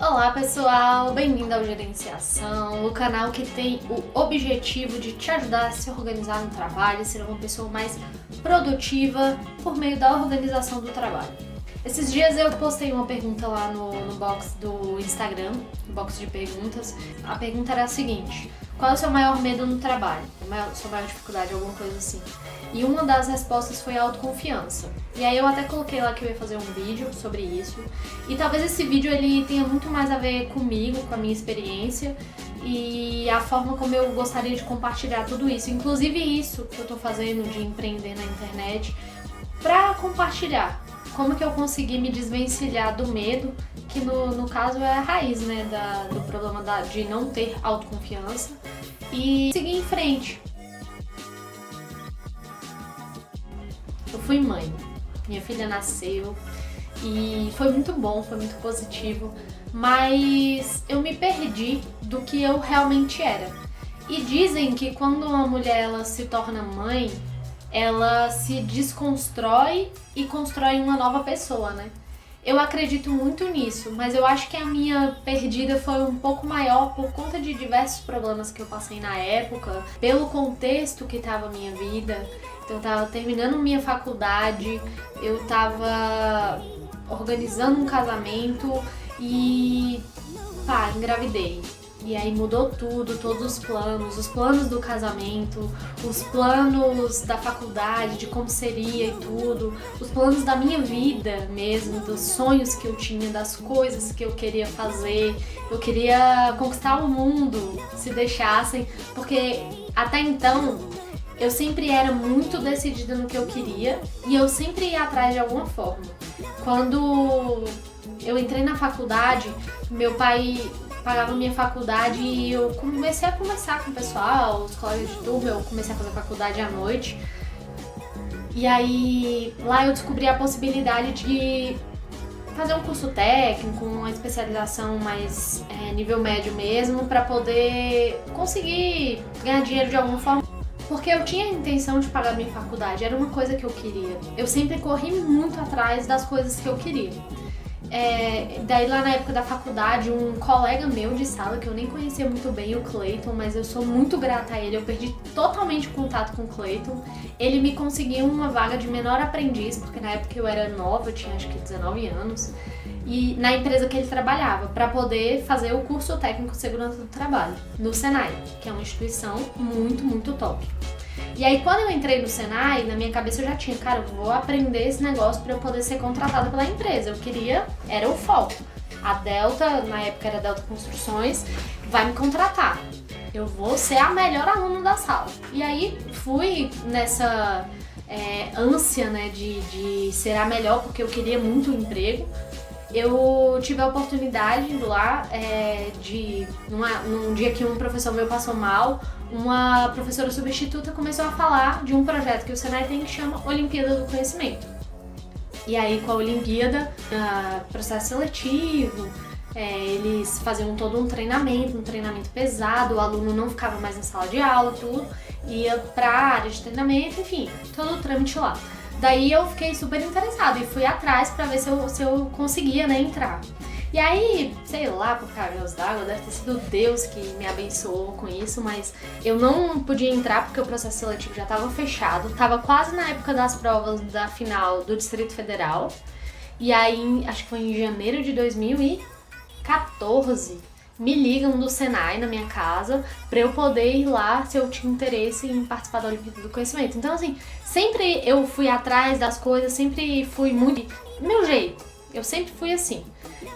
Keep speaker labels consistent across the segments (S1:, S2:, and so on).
S1: Olá pessoal, bem-vindo ao Gerenciação, o canal que tem o objetivo de te ajudar a se organizar no trabalho, ser uma pessoa mais produtiva por meio da organização do trabalho. Esses dias eu postei uma pergunta lá no box do Instagram, no box de perguntas. A pergunta era a seguinte: qual é o seu maior medo no trabalho? Sua maior dificuldade, alguma coisa assim. E uma das respostas foi a autoconfiança. E aí eu até coloquei lá que eu ia fazer um vídeo sobre isso. E talvez esse vídeo ele tenha muito mais a ver comigo, com a minha experiência e a forma como eu gostaria de compartilhar tudo isso. Inclusive isso que eu tô fazendo de empreender na internet pra compartilhar. Como que eu consegui me desvencilhar do medo, que no caso é a raiz, né, do problema de não ter autoconfiança, e seguir em frente. Eu fui mãe, minha filha nasceu e foi muito bom, foi muito positivo, mas eu me perdi do que eu realmente era. E dizem que quando uma mulher ela se torna mãe, ela se desconstrói e constrói uma nova pessoa, né? Eu acredito muito nisso, mas eu acho que a minha perdida foi um pouco maior por conta de diversos problemas que eu passei na época, pelo contexto que estava a minha vida. Então eu tava terminando minha faculdade, eu tava organizando um casamento e engravidei. E aí mudou tudo, todos os planos do casamento, os planos da faculdade, de como seria e tudo, os planos da minha vida mesmo, dos sonhos que eu tinha, das coisas que eu queria fazer. Eu queria conquistar o mundo, se deixassem, porque até então eu sempre era muito decidida no que eu queria e eu sempre ia atrás de alguma forma. Quando eu entrei na faculdade, meu pai pagava minha faculdade e eu comecei a conversar com o pessoal, os colegas de turma, eu comecei a fazer faculdade à noite. E aí lá eu descobri a possibilidade de fazer um curso técnico, uma especialização mais nível médio mesmo, para poder conseguir ganhar dinheiro de alguma forma. Porque eu tinha a intenção de pagar minha faculdade, era uma coisa que eu queria. Eu sempre corri muito atrás das coisas que eu queria. Daí lá na época da faculdade, um colega meu de sala, que eu nem conhecia muito bem, o Cleiton, mas eu sou muito grata a ele, eu perdi totalmente o contato com o Cleiton. Ele me conseguiu uma vaga de menor aprendiz, porque na época eu era nova, eu tinha acho que 19 anos, e na empresa que ele trabalhava, para poder fazer o curso técnico de segurança do trabalho, no Senai, que é uma instituição muito, muito top. E aí quando eu entrei no Senai, na minha cabeça eu já tinha, cara, eu vou aprender esse negócio pra eu poder ser contratada pela empresa. Eu queria, era o foco. A Delta, na época era Delta Construções, vai me contratar. Eu vou ser a melhor aluna da sala. E aí fui nessa ânsia, né, de ser a melhor, porque eu queria muito um emprego. Eu tive a oportunidade indo lá num dia que um professor meu passou mal, uma professora substituta começou a falar de um projeto que o Senai tem que chama Olimpíada do Conhecimento. E aí com a Olimpíada, processo seletivo, eles faziam todo um treinamento pesado, o aluno não ficava mais na sala de aula, tudo, ia pra área de treinamento, enfim, todo o trâmite lá. Daí eu fiquei super interessada e fui atrás pra ver se eu conseguia, né, entrar. E aí, sei lá, por cargas d'água, deve ter sido Deus que me abençoou com isso, mas eu não podia entrar porque o processo seletivo já estava fechado. Tava quase na época das provas da final do Distrito Federal. E aí, acho que foi em janeiro de 2014, me ligam do Senai na minha casa pra eu poder ir lá se eu tinha interesse em participar da Olimpíada do Conhecimento. Então, assim, sempre eu fui atrás das coisas, sempre fui muito do meu jeito. Eu sempre fui assim.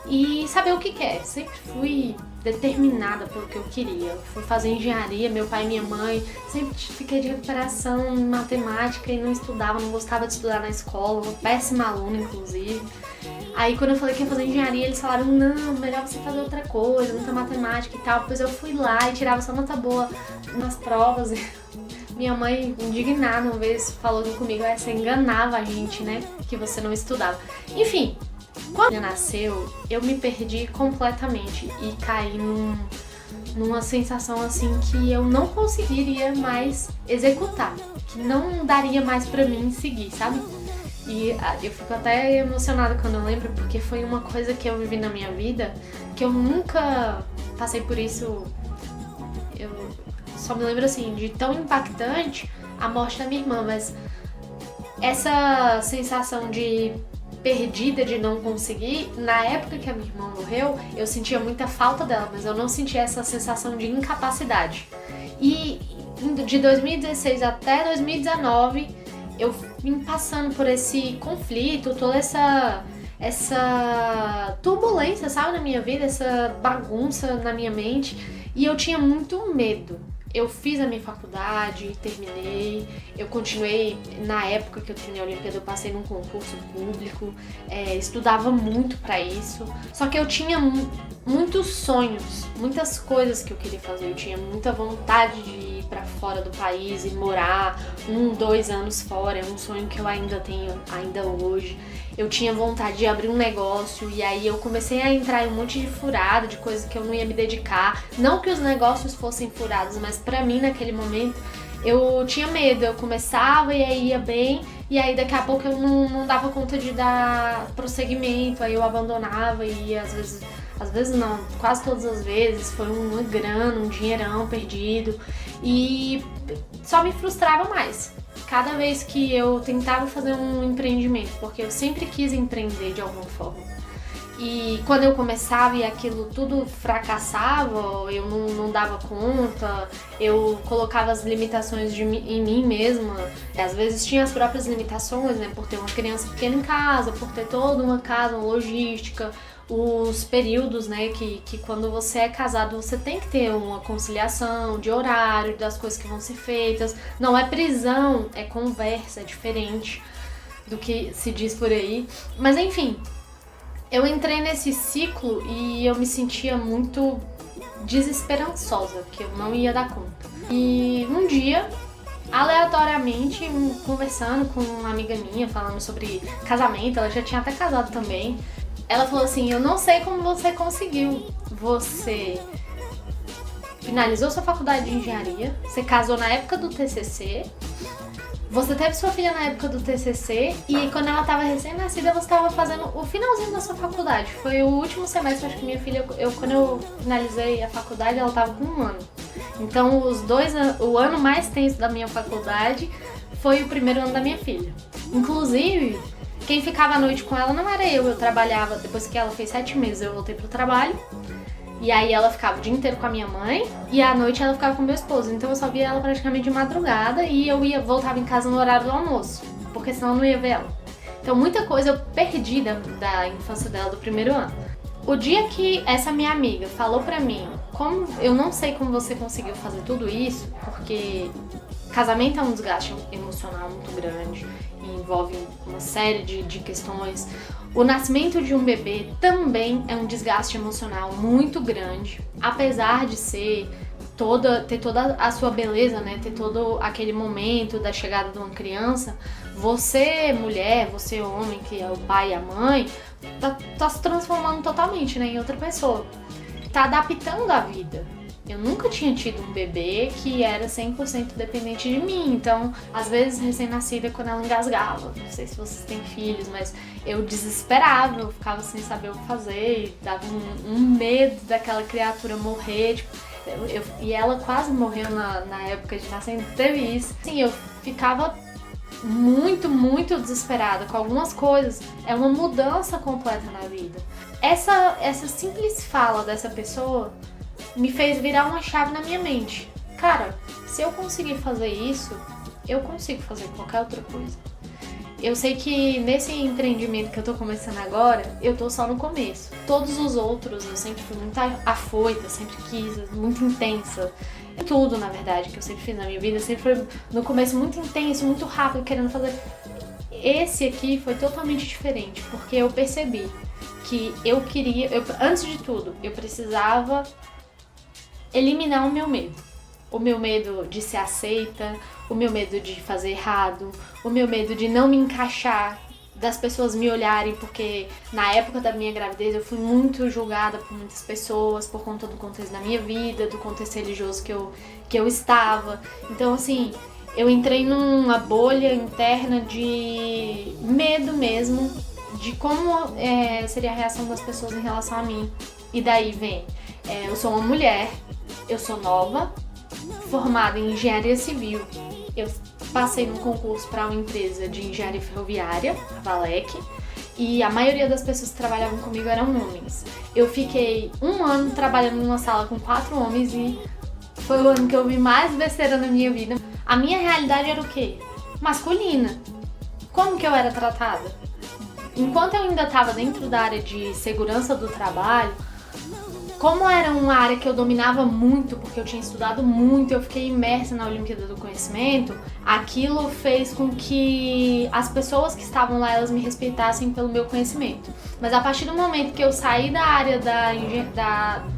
S1: E saber o que quer, sempre fui determinada pelo que eu queria. Eu fui fazer engenharia, meu pai e minha mãe, sempre fiquei de recuperação em matemática e não estudava, não gostava de estudar na escola, uma péssima aluna, inclusive. Aí quando eu falei que ia fazer engenharia, eles falaram, não, melhor você fazer outra coisa, muita matemática e tal. Depois eu fui lá e tirava só nota boa nas provas. Minha mãe, indignada, uma vez falou comigo, você enganava a gente, né, que você não estudava. Enfim, quando ela nasceu, eu me perdi completamente e caí numa sensação assim que eu não conseguiria mais executar, que não daria mais pra mim seguir, sabe? E eu fico até emocionada quando eu lembro, porque foi uma coisa que eu vivi na minha vida, que eu nunca passei por isso. Eu só me lembro assim, de tão impactante a morte da minha irmã, mas essa sensação de perdida, de não conseguir, na época que a minha irmã morreu, eu sentia muita falta dela, mas eu não sentia essa sensação de incapacidade. E de 2016 até 2019, eu vim passando por esse conflito, toda essa turbulência, sabe, na minha vida, essa bagunça na minha mente, e eu tinha muito medo. Eu fiz a minha faculdade, terminei, eu continuei, na época que eu terminei a Olimpíada, eu passei num concurso público, estudava muito pra isso, só que eu tinha muitos sonhos, muitas coisas que eu queria fazer, eu tinha muita vontade de ir pra fora do país e morar 2 anos fora, é um sonho que eu ainda tenho, ainda hoje. Eu tinha vontade de abrir um negócio e aí eu comecei a entrar em um monte de furada, de coisa que eu não ia me dedicar. Não que os negócios fossem furados, mas pra mim naquele momento eu tinha medo. Eu começava e aí ia bem e aí daqui a pouco eu não dava conta de dar prosseguimento, aí eu abandonava e às vezes não, quase todas as vezes foi uma grana, um dinheirão perdido e só me frustrava mais. Cada vez que eu tentava fazer um empreendimento, porque eu sempre quis empreender de alguma forma. E quando eu começava e aquilo tudo fracassava, eu não dava conta, eu colocava as limitações em mim mesma. Às vezes tinha as próprias limitações, né, por ter uma criança pequena em casa, por ter toda uma casa, uma logística, os períodos, né, que quando você é casado você tem que ter uma conciliação de horário, das coisas que vão ser feitas. Não é prisão, é conversa, é diferente do que se diz por aí. Mas enfim, eu entrei nesse ciclo e eu me sentia muito desesperançosa, que eu não ia dar conta. E um dia, aleatoriamente, conversando com uma amiga minha, falando sobre casamento, ela já tinha até casado também, ela falou assim, eu não sei como você conseguiu. Você finalizou sua faculdade de engenharia, você casou na época do TCC, você teve sua filha na época do TCC e quando ela estava recém-nascida você estava fazendo o finalzinho da sua faculdade. Foi o último semestre, acho que minha filha, quando eu finalizei a faculdade, ela estava com 1 ano. Então o ano mais tenso da minha faculdade foi o primeiro ano da minha filha. Inclusive, quem ficava à noite com ela não era eu trabalhava, depois que ela fez 7 meses eu voltei pro trabalho, e aí ela ficava o dia inteiro com a minha mãe, e à noite ela ficava com meu esposo, então eu só via ela praticamente de madrugada, e eu voltava em casa no horário do almoço, porque senão eu não ia ver ela. Então muita coisa eu perdi da infância dela, do primeiro ano. O dia que essa minha amiga falou pra mim, eu não sei como você conseguiu fazer tudo isso, porque casamento é um desgaste emocional muito grande, envolve uma série de questões. O nascimento de um bebê também é um desgaste emocional muito grande, apesar de ter toda a sua beleza, né? Ter todo aquele momento da chegada de uma criança. Você, mulher, você, homem, que é o pai e a mãe, tá se transformando totalmente, né, em outra pessoa. Tá adaptando a vida. Eu nunca tinha tido um bebê que era 100% dependente de mim, então, às vezes, recém-nascida, quando ela engasgava, não sei se vocês têm filhos, mas eu desesperava, eu ficava sem saber o que fazer, dava um medo daquela criatura morrer, tipo, e ela quase morreu na época de nascimento, teve isso. Assim, eu ficava muito, muito desesperada com algumas coisas, é uma mudança completa na vida. Essa simples fala dessa pessoa me fez virar uma chave na minha mente. Cara, se eu conseguir fazer isso, eu consigo fazer qualquer outra coisa. Eu sei que nesse empreendimento que eu tô começando agora, eu tô só no começo. Todos os outros eu sempre fui muito afoita, sempre quis, muito intensa. Tudo, na verdade, que eu sempre fiz na minha vida, sempre foi no começo muito intenso, muito rápido, querendo fazer. Esse aqui foi totalmente diferente, porque eu percebi que antes de tudo, eu precisava eliminar o meu medo. O meu medo de ser aceita, o meu medo de fazer errado, o meu medo de não me encaixar, das pessoas me olharem, porque na época da minha gravidez eu fui muito julgada por muitas pessoas por conta do contexto da minha vida, do contexto religioso que eu estava. Então, assim, eu entrei numa bolha interna de medo mesmo, de como seria a reação das pessoas em relação a mim. E daí vem, eu sou uma mulher, eu sou nova, formada em engenharia civil. Eu passei num concurso para uma empresa de engenharia ferroviária, a Valec, e a maioria das pessoas que trabalhavam comigo eram homens. Eu fiquei 1 ano trabalhando numa sala com 4 homens e foi o ano que eu vi mais besteira na minha vida. A minha realidade era o quê? Masculina. Como que eu era tratada? Enquanto eu ainda estava dentro da área de segurança do trabalho, como era uma área que eu dominava muito, porque eu tinha estudado muito, eu fiquei imersa na Olimpíada do Conhecimento, aquilo fez com que as pessoas que estavam lá, elas me respeitassem pelo meu conhecimento. Mas a partir do momento que eu saí da área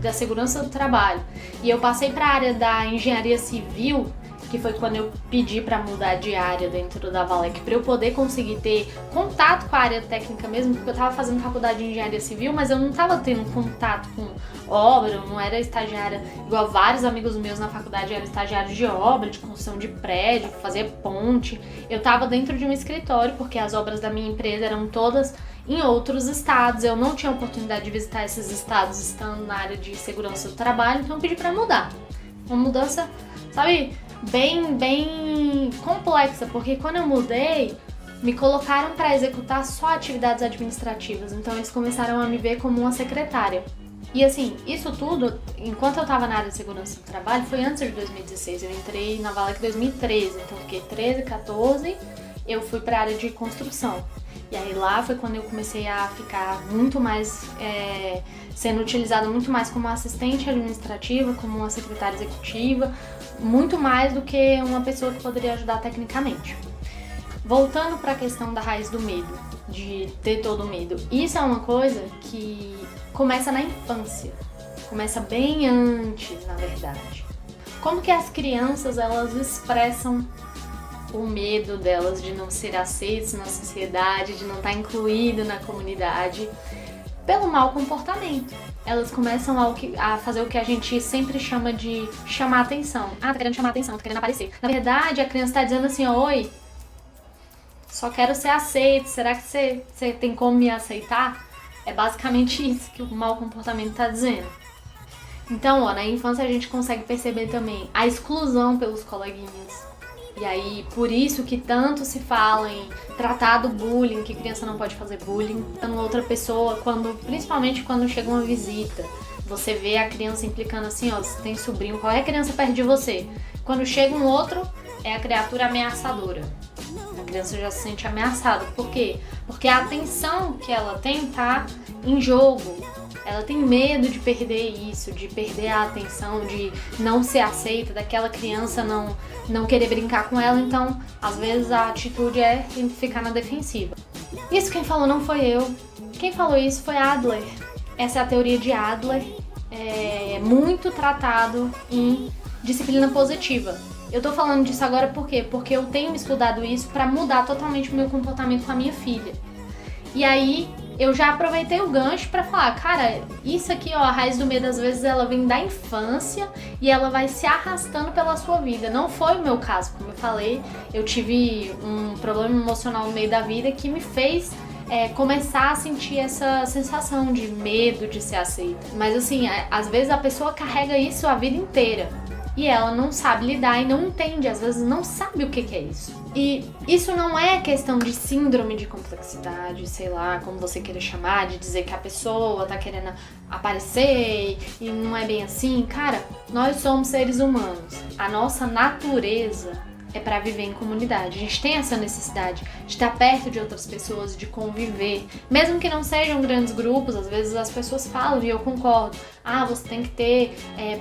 S1: da segurança do trabalho e eu passei para a área da engenharia civil, que foi quando eu pedi para mudar de área dentro da Valec, para eu poder conseguir ter contato com a área técnica mesmo, porque eu estava fazendo faculdade de engenharia civil, mas eu não estava tendo contato com obra, eu não era estagiária, igual vários amigos meus na faculdade eram estagiários de obra, de construção de prédio, fazer ponte. Eu estava dentro de um escritório, porque as obras da minha empresa eram todas em outros estados, eu não tinha oportunidade de visitar esses estados estando na área de segurança do trabalho, então eu pedi para mudar. Uma mudança, sabe, bem complexa, porque quando eu mudei, me colocaram para executar só atividades administrativas, então eles começaram a me ver como uma secretária. E assim, isso tudo, enquanto eu estava na área de segurança do trabalho, foi antes de 2016, eu entrei na Valec em 2013, então fiquei 13, 14, eu fui para a área de construção. E aí lá foi quando eu comecei a ficar muito mais, sendo utilizada muito mais como assistente administrativa, como uma secretária executiva, muito mais do que uma pessoa que poderia ajudar tecnicamente. Voltando para a questão da raiz do medo, de ter todo o medo, isso é uma coisa que começa na infância, começa bem antes, na verdade. Como que as crianças, elas expressam o medo delas de não ser aceitas na sociedade, de não estar incluído na comunidade, pelo mau comportamento. Elas começam a fazer o que a gente sempre chama de chamar atenção. Ah, tá querendo chamar atenção, tá querendo aparecer. Na verdade, a criança tá dizendo assim, oi, só quero ser aceito, será que você tem como me aceitar? É basicamente isso que o mau comportamento tá dizendo. Então, na infância a gente consegue perceber também a exclusão pelos coleguinhas. E aí, por isso que tanto se fala em tratar do bullying, que criança não pode fazer bullying com outra pessoa, principalmente quando chega uma visita. Você vê a criança implicando assim, ó, você tem sobrinho, qual é a criança perto de você? Quando chega um outro, é a criatura ameaçadora. A criança já se sente ameaçada. Por quê? Porque a atenção que ela tem tá em jogo. Ela tem medo de perder isso, de perder a atenção, de não ser aceita, daquela criança não querer brincar com ela. Então, às vezes, a atitude é ficar na defensiva. Isso quem falou não foi eu. Quem falou isso foi Adler. Essa é a teoria de Adler, muito tratado em disciplina positiva. Eu tô falando disso agora por quê? Porque eu tenho estudado isso para mudar totalmente o meu comportamento com a minha filha. E aí, eu já aproveitei o gancho pra falar, cara, isso aqui, ó, a raiz do medo, às vezes ela vem da infância e ela vai se arrastando pela sua vida. Não foi o meu caso, como eu falei, eu tive um problema emocional no meio da vida que me fez começar a sentir essa sensação de medo de ser aceita. Mas assim, às vezes a pessoa carrega isso a vida inteira. E ela não sabe lidar e não entende, às vezes não sabe o que é isso. E isso não é questão de síndrome de complexidade, sei lá, como você queira chamar, de dizer que a pessoa tá querendo aparecer e não é bem assim. Cara, nós somos seres humanos. A nossa natureza é para viver em comunidade. A gente tem essa necessidade de estar perto de outras pessoas, de conviver. Mesmo que não sejam grandes grupos, às vezes as pessoas falam, e eu concordo, você tem que ter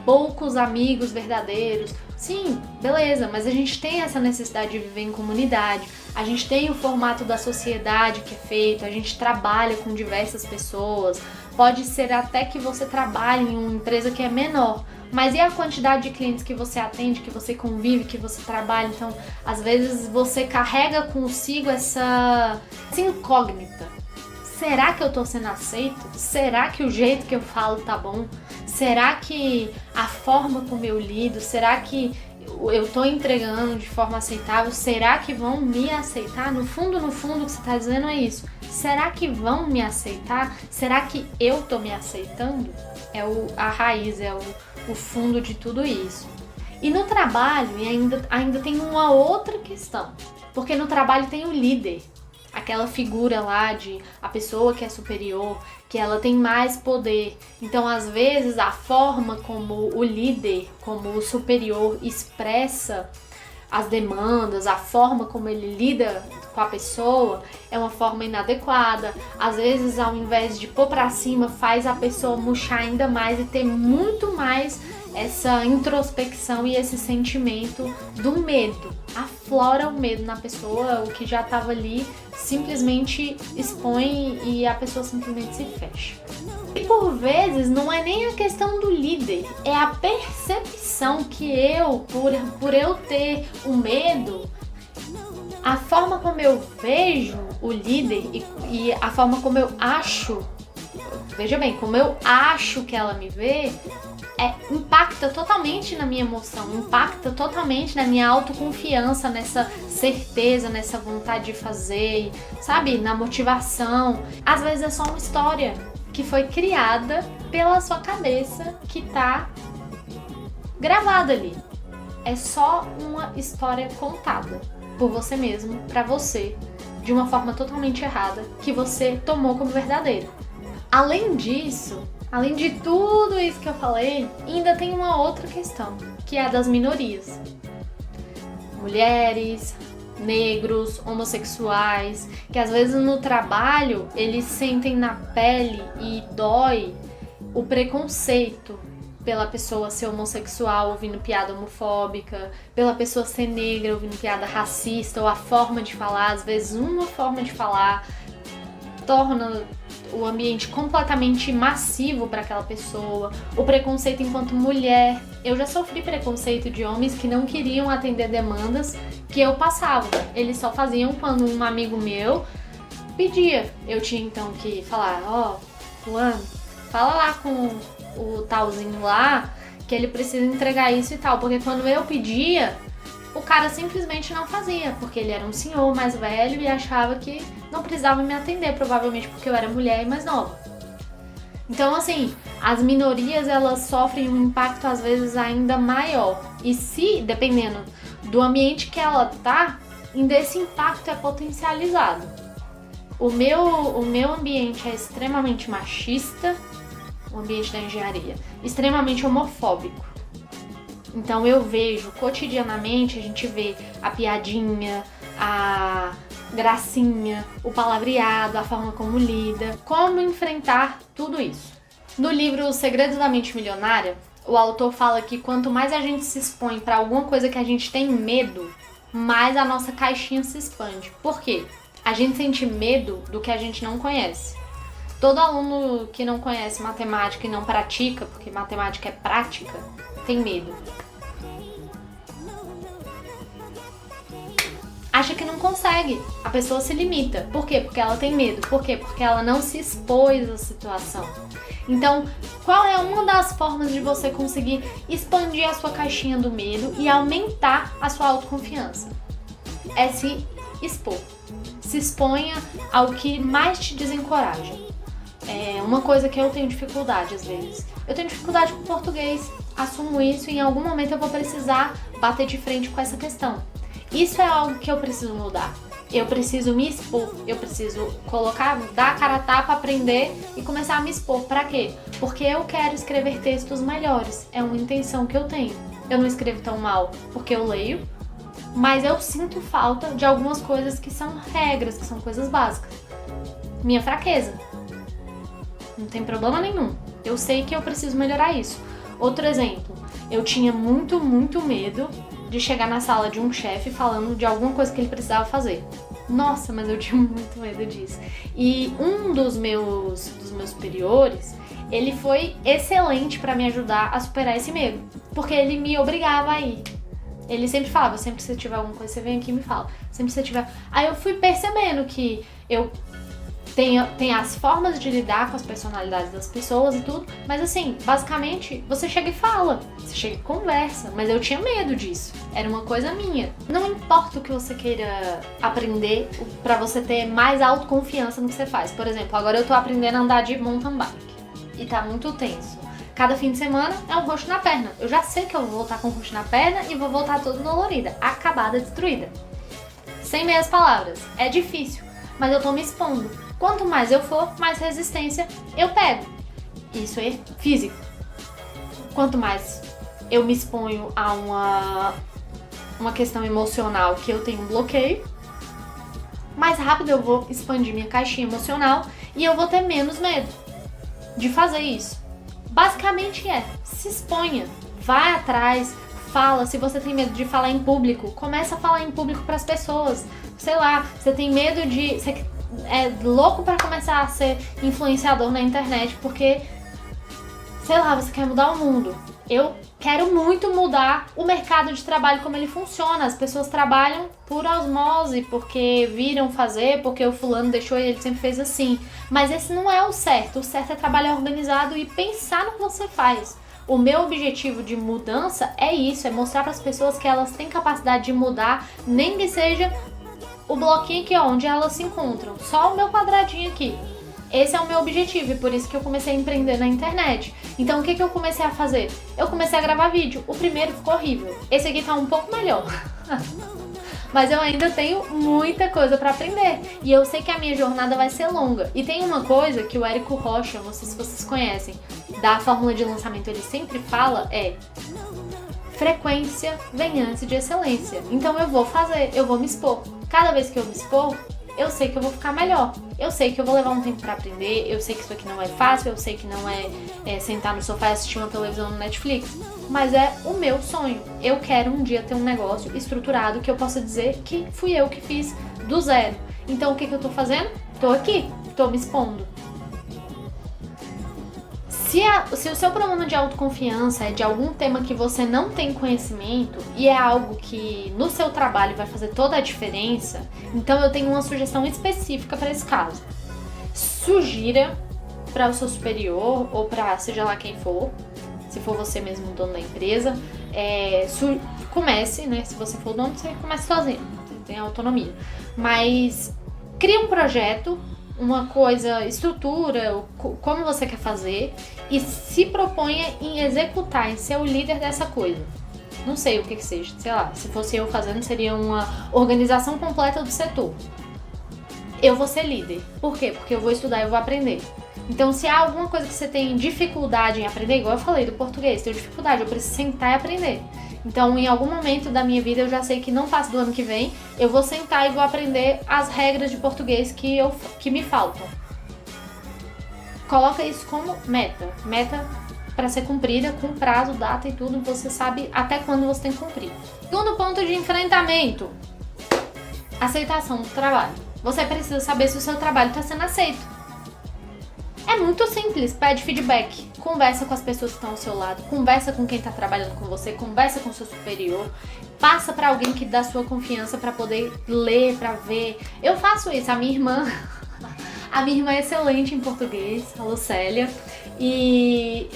S1: poucos amigos verdadeiros. Sim, beleza, mas a gente tem essa necessidade de viver em comunidade. A gente tem o formato da sociedade que é feito, a gente trabalha com diversas pessoas. Pode ser até que você trabalhe em uma empresa que é menor, mas e a quantidade de clientes que você atende, que você convive, que você trabalha? Então, às vezes você carrega consigo essa incógnita. Será que eu tô sendo aceito? Será que o jeito que eu falo tá bom? Será que a forma como eu lido? Será que eu tô entregando de forma aceitável? Será que vão me aceitar? No fundo, o que você tá dizendo é isso. Será que vão me aceitar? Será que eu tô me aceitando? É a raiz, é o fundo de tudo isso. E no trabalho, ainda tem uma outra questão. Porque no trabalho tem o líder. Aquela figura lá de a pessoa que é superior, que ela tem mais poder. Então, às vezes, a forma como o líder, como o superior expressa as demandas, a forma como ele lida com a pessoa é uma forma inadequada. Às vezes, ao invés de pôr pra cima, faz a pessoa murchar ainda mais e ter muito mais essa introspecção e esse sentimento do medo. Aflora o medo na pessoa, o que já estava ali simplesmente expõe e a pessoa simplesmente se fecha. E por vezes não é nem a questão do líder, é a percepção que por eu ter o medo, a forma como eu vejo o líder e a forma como eu acho, veja bem, como eu acho que ela me vê, impacta totalmente na minha emoção, impacta totalmente na minha autoconfiança, nessa certeza, nessa vontade de fazer, sabe? Na motivação. Às vezes é só uma história que foi criada pela sua cabeça, que tá gravada ali. É só uma história contada por você mesmo, pra você, de uma forma totalmente errada, que você tomou como verdadeira. Além disso, além de tudo isso que eu falei, ainda tem uma outra questão, que é a das minorias. Mulheres, negros, homossexuais, que às vezes no trabalho eles sentem na pele e dói o preconceito pela pessoa ser homossexual ouvindo piada homofóbica, pela pessoa ser negra ouvindo piada racista, ou a forma de falar, às vezes uma forma de falar torna o ambiente completamente massivo para aquela pessoa, o preconceito enquanto mulher. Eu já sofri preconceito de homens que não queriam atender demandas que eu passava. Eles só faziam quando um amigo meu pedia. Eu tinha então que falar, fulano, fala lá com o talzinho lá que ele precisa entregar isso e tal, porque quando eu pedia, o cara simplesmente não fazia, porque ele era um senhor mais velho e achava que não precisava me atender, provavelmente porque eu era mulher e mais nova. Então, assim, as minorias, elas sofrem um impacto às vezes ainda maior. E se, dependendo do ambiente que ela tá, ainda esse impacto é potencializado. O meu ambiente é extremamente machista, o ambiente da engenharia, extremamente homofóbico. Então eu vejo cotidianamente, a gente vê a piadinha, a gracinha, o palavreado, a forma como lida, como enfrentar tudo isso. No livro Os Segredos da Mente Milionária, o autor fala que quanto mais a gente se expõe para alguma coisa que a gente tem medo, mais a nossa caixinha se expande. Por quê? A gente sente medo do que a gente não conhece. Todo aluno que não conhece matemática e não pratica, porque matemática é prática, tem medo. Acha que não consegue. A pessoa se limita. Por quê? Porque ela tem medo. Por quê? Porque ela não se expôs à situação. Então, qual é uma das formas de você conseguir expandir a sua caixinha do medo e aumentar a sua autoconfiança? É se expor. Se exponha ao que mais te desencoraja. É uma coisa que eu tenho dificuldade às vezes. Eu tenho dificuldade com português. Assumo isso e em algum momento eu vou precisar bater de frente com essa questão. Isso é algo que eu preciso mudar. Eu preciso me expor, eu preciso dar a cara a tapa, aprender e começar a me expor. Pra quê? Porque eu quero escrever textos melhores. É uma intenção que eu tenho. Eu não escrevo tão mal porque eu leio, mas eu sinto falta de algumas coisas que são regras, que são coisas básicas. Minha fraqueza. Não tem problema nenhum. Eu sei que eu preciso melhorar isso. Outro exemplo, eu tinha muito medo de chegar na sala de um chefe falando de alguma coisa que ele precisava fazer. Nossa, mas eu tinha muito medo disso. E um dos meus superiores, ele foi excelente para me ajudar a superar esse medo, porque ele me obrigava a ir. Ele sempre falava, sempre que você tiver alguma coisa, você vem aqui e me fala. Sempre que você tiver... Aí eu fui percebendo que eu Tem as formas de lidar com as personalidades das pessoas e tudo, mas assim, basicamente, você chega e fala, você chega e conversa, mas eu tinha medo disso, era uma coisa minha. Não importa o que você queira aprender pra você ter mais autoconfiança no que você faz. Por exemplo, agora eu tô aprendendo a andar de mountain bike e tá muito tenso. Cada fim de semana é um roxo na perna. Eu já sei que eu vou voltar com roxo na perna e vou voltar toda dolorida, acabada, destruída. Sem meias palavras, é difícil, mas eu tô me expondo. Quanto mais eu for, mais resistência eu pego. Isso é físico. Quanto mais eu me exponho a uma questão emocional que eu tenho um bloqueio, mais rápido eu vou expandir minha caixinha emocional e eu vou ter menos medo de fazer isso. Basicamente se exponha, vai atrás, fala. Se você tem medo de falar em público, começa a falar em público para as pessoas. Sei lá, você tem medo de... Você é louco pra começar a ser influenciador na internet porque, sei lá, você quer mudar o mundo. Eu quero muito mudar o mercado de trabalho, como ele funciona. As pessoas trabalham por osmose, porque viram fazer, porque o fulano deixou e ele sempre fez assim. Mas esse não é o certo. O certo é trabalhar organizado e pensar no que você faz. O meu objetivo de mudança é isso, é mostrar para as pessoas que elas têm capacidade de mudar, nem que seja o bloquinho aqui, ó, onde elas se encontram, só o meu quadradinho aqui. Esse é o meu objetivo e por isso que eu comecei a empreender na internet. Então o que eu comecei a fazer? Eu comecei a gravar vídeo. O primeiro ficou horrível. Esse aqui tá um pouco melhor. Mas eu ainda tenho muita coisa pra aprender. E eu sei que a minha jornada vai ser longa. E tem uma coisa que o Érico Rocha, não sei se vocês conhecem, da fórmula de lançamento, ele sempre fala, frequência vem antes de excelência. Então eu vou fazer, eu vou me expor. Cada vez que eu me expor, eu sei que eu vou ficar melhor. Eu sei que eu vou levar um tempo pra aprender, eu sei que isso aqui não é fácil, eu sei que não é sentar no sofá e assistir uma televisão no Netflix, mas é o meu sonho. Eu quero um dia ter um negócio estruturado que eu possa dizer que fui eu que fiz do zero. Então o que eu tô fazendo? Tô aqui, tô me expondo. Se o seu problema de autoconfiança é de algum tema que você não tem conhecimento e é algo que no seu trabalho vai fazer toda a diferença, então eu tenho uma sugestão específica para esse caso. Sugira para o seu superior ou para seja lá quem for, se for você mesmo o dono da empresa, comece, né? Se você for o dono, você comece sozinho, você tem autonomia. Mas cria um projeto, uma coisa, estrutura, como você quer fazer e se proponha em executar, em ser o líder dessa coisa. Não sei o que seja, sei lá, se fosse eu fazendo seria uma organização completa do setor. Eu vou ser líder. Por quê? Porque eu vou estudar e eu vou aprender. Então se há alguma coisa que você tem dificuldade em aprender, igual eu falei do português, tenho dificuldade, eu preciso sentar e aprender. Então, em algum momento da minha vida, eu já sei que não passa do ano que vem, eu vou sentar e vou aprender as regras de português que me faltam. Coloca isso como meta. Meta para ser cumprida, com prazo, data e tudo, você sabe até quando você tem que cumprir. Segundo ponto de enfrentamento, aceitação do trabalho. Você precisa saber se o seu trabalho está sendo aceito. É muito simples, pede feedback, conversa com as pessoas que estão ao seu lado, conversa com quem está trabalhando com você, conversa com o seu superior, passa para alguém que dá sua confiança para poder ler, para ver. Eu faço isso, a minha irmã é excelente em português, a Lucélia, e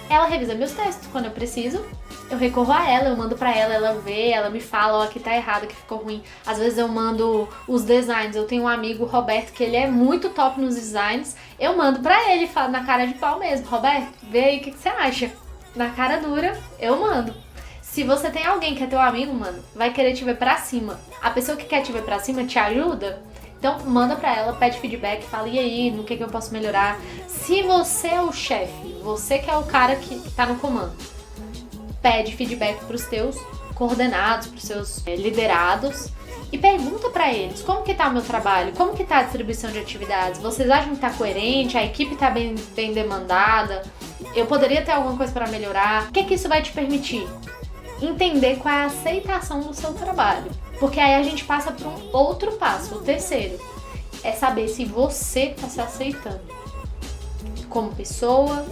S1: ela revisa meus textos quando eu preciso. Eu recorro a ela, eu mando pra ela, ela vê, ela me fala, ó, que tá errado, que ficou ruim. Às vezes eu mando os designs, eu tenho um amigo, Roberto, que ele é muito top nos designs. Eu mando pra ele, falo na cara de pau mesmo, Roberto, vê aí o que você acha. Na cara dura, eu mando. Se você tem alguém que é teu amigo, mano, vai querer te ver pra cima. A pessoa que quer te ver pra cima te ajuda, então manda pra ela, pede feedback, fala, e aí, no que eu posso melhorar? Se você é o chefe, você que é o cara que tá no comando, pede feedback para os teus coordenados, para os seus liderados e pergunta para eles como que tá o meu trabalho, como que tá a distribuição de atividades, vocês acham que tá coerente, a equipe tá bem demandada, eu poderia ter alguma coisa para melhorar, o que isso vai te permitir? Entender qual é a aceitação do seu trabalho, porque aí a gente passa para um outro passo, o terceiro, é saber se você tá se aceitando como pessoa,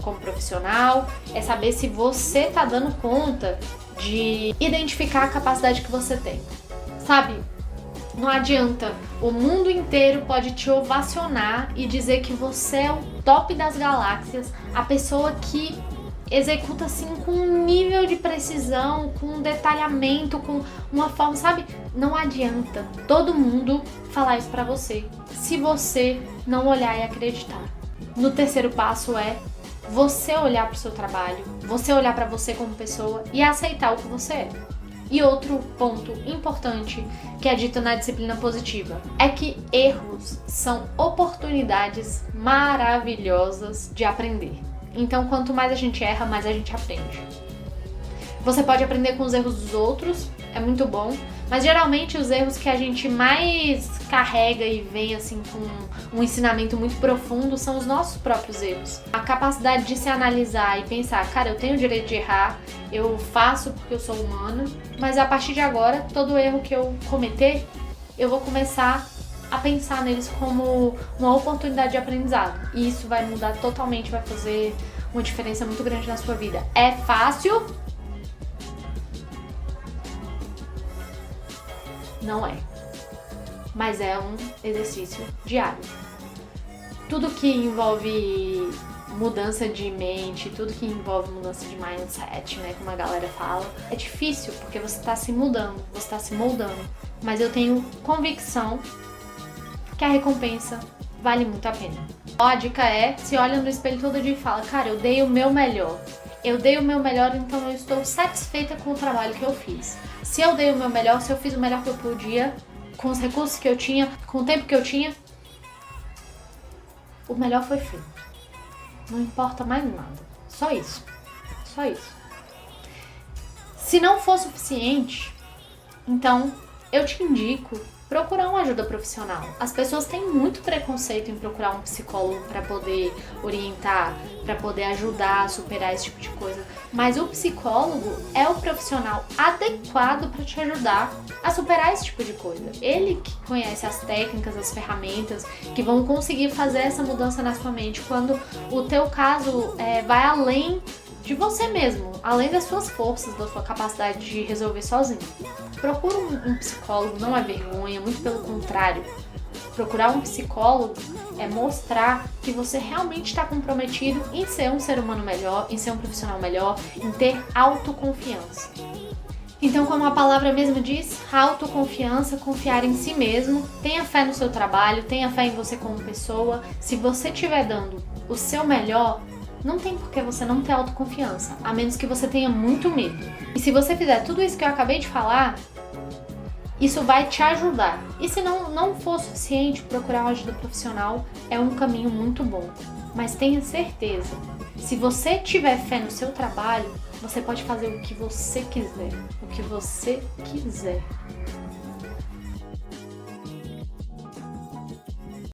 S1: como profissional, é saber se você tá dando conta de identificar a capacidade que você tem. Sabe, Não adianta, o mundo inteiro pode te ovacionar e dizer que você é o top das galáxias, a pessoa que executa assim com um nível de precisão, com um detalhamento, com uma forma, sabe? Não adianta todo mundo falar isso pra você, se você não olhar e acreditar. No terceiro passo é você olhar pro seu trabalho, você olhar pra você como pessoa e aceitar o que você é. E outro ponto importante que é dito na disciplina positiva é que erros são oportunidades maravilhosas de aprender. Então, quanto mais a gente erra, mais a gente aprende. Você pode aprender com os erros dos outros, é muito bom, mas geralmente os erros que a gente mais carrega e vem assim com um ensinamento muito profundo são os nossos próprios erros. A capacidade de se analisar e pensar, cara, eu tenho o direito de errar, eu faço porque eu sou humano, mas a partir de agora, todo erro que eu cometer, eu vou começar a pensar neles como uma oportunidade de aprendizado. E isso vai mudar totalmente, vai fazer uma diferença muito grande na sua vida. É fácil? Não é. Mas é um exercício diário. Tudo que envolve mudança de mente, tudo que envolve mudança de mindset, né, como a galera fala, é difícil porque você está se mudando, você está se moldando. Mas eu tenho convicção que a recompensa vale muito a pena. A dica é, se olha no espelho todo dia e fala, cara, eu dei o meu melhor. Eu dei o meu melhor, então eu estou satisfeita com o trabalho que eu fiz. Se eu dei o meu melhor, se eu fiz o melhor que eu podia, com os recursos que eu tinha, com o tempo que eu tinha, o melhor foi feito. Não importa mais nada. Só isso. Só isso. Se não for suficiente, então eu te indico procurar uma ajuda profissional. As pessoas têm muito preconceito em procurar um psicólogo para poder orientar, para poder ajudar a superar esse tipo de coisa. Mas o psicólogo é o profissional adequado para te ajudar a superar esse tipo de coisa. Ele que conhece as técnicas, as ferramentas que vão conseguir fazer essa mudança na sua mente quando o teu caso vai além de você mesmo, além das suas forças, da sua capacidade de resolver sozinho. Procura um psicólogo, não é vergonha, muito pelo contrário. Procurar um psicólogo é mostrar que você realmente está comprometido em ser um ser humano melhor, em ser um profissional melhor, em ter autoconfiança. Então, como a palavra mesmo diz, autoconfiança, confiar em si mesmo, tenha fé no seu trabalho, tenha fé em você como pessoa. Se você estiver dando o seu melhor, não tem por que você não ter autoconfiança, a menos que você tenha muito medo. E se você fizer tudo isso que eu acabei de falar, isso vai te ajudar. E se não for suficiente, procurar uma ajuda profissional é um caminho muito bom. Mas tenha certeza, se você tiver fé no seu trabalho, você pode fazer o que você quiser. O que você quiser.